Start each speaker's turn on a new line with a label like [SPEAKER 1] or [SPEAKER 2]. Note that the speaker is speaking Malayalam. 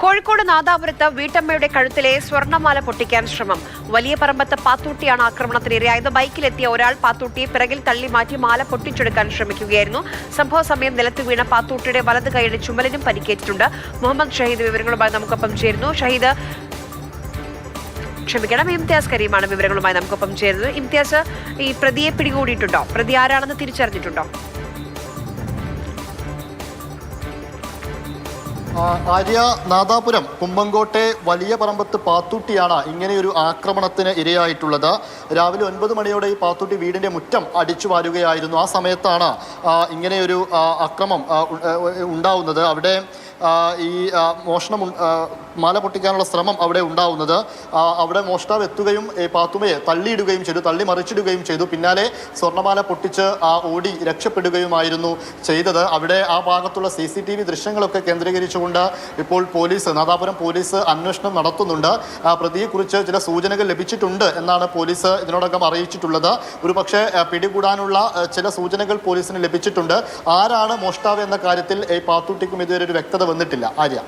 [SPEAKER 1] കോഴിക്കോട് നാദാപുരത്ത് വീട്ടമ്മയുടെ കഴുത്തിലെ സ്വർണ്ണമാല പൊട്ടിക്കാൻ ശ്രമം. വലിയ പറമ്പത്ത് പാത്തൂട്ടിയാണ് ആക്രമണത്തിനിരയായത്. ബൈക്കിലെത്തിയ ഒരാൾ പാത്തൂട്ടിയെ പിറകിൽ തള്ളി മാറ്റി മാല പൊട്ടിച്ചെടുക്കാൻ ശ്രമിക്കുകയായിരുന്നു. സംഭവ സമയം നിലത്ത് വീണ പാത്തൂട്ടിയുടെ വലത് കൈയുടെ ചുമലിനും പരിക്കേറ്റിട്ടുണ്ട്. മുഹമ്മദ് ഷഹീദ് വിവരങ്ങളുമായി നമുക്കൊപ്പം ചേരുന്നു. ഇംതിയാസ് കരീമാണ് വിവരങ്ങളുമായി നമുക്കൊപ്പം ചേരുന്നത്. ഇംതിയാസ്, ഈ പ്രതിയെ പിടികൂടിയിട്ടുണ്ടോ? പ്രതി ആരാണെന്ന് തിരിച്ചറിഞ്ഞിട്ടുണ്ടോ?
[SPEAKER 2] ആര്യ, നാദാപുരം കുമ്പങ്കോട്ടെ വലിയ പറമ്പത്ത് പാത്തൂട്ടിയാണ് ഇങ്ങനെയൊരു ആക്രമണത്തിന് ഇരയായിട്ടുള്ളത്. രാവിലെ 9 മണിയോടെ ഈ പാത്തൂട്ടി വീടിൻ്റെ മുറ്റം അടിച്ചു വാരുകയായിരുന്നു. ആ സമയത്താണ് ഇങ്ങനെയൊരു അക്രമം ഉണ്ടാവുന്നത്. അവിടെ ഈ മോഷണം മാല പൊട്ടിക്കാനുള്ള ശ്രമം അവിടെ ഉണ്ടാവുന്നത്. അവിടെ മോഷ്ടാവ് എത്തുകയും പാത്തുമയെ തള്ളിയിടുകയും ചെയ്തു, തള്ളി മറിച്ചിടുകയും ചെയ്തു. പിന്നാലെ സ്വർണ്ണമാല പൊട്ടിച്ച് ഓടി രക്ഷപ്പെടുകയുമായിരുന്നു ചെയ്തത്. അവിടെ ആ ഭാഗത്തുള്ള CCTV ദൃശ്യങ്ങളൊക്കെ കേന്ദ്രീകരിച്ചുകൊണ്ട് ഇപ്പോൾ നാദാപുരം പോലീസ് അന്വേഷണം നടത്തുന്നുണ്ട്. പ്രതിയെക്കുറിച്ച് ചില സൂചനകൾ ലഭിച്ചിട്ടുണ്ട് എന്നാണ് പോലീസ് ഇതിനോടകം അറിയിച്ചിട്ടുള്ളത്. ഒരു പക്ഷേ പിടികൂടാനുള്ള ചില സൂചനകൾ പോലീസിന് ലഭിച്ചിട്ടുണ്ട്. ആരാണ് മോഷ്ടാവ് എന്ന കാര്യത്തിൽ പാത്തൂട്ടിക്കും ഇതുവരെ ഒരു വ്യക്തത വന്നിട്ടില്ല. ആര്യ.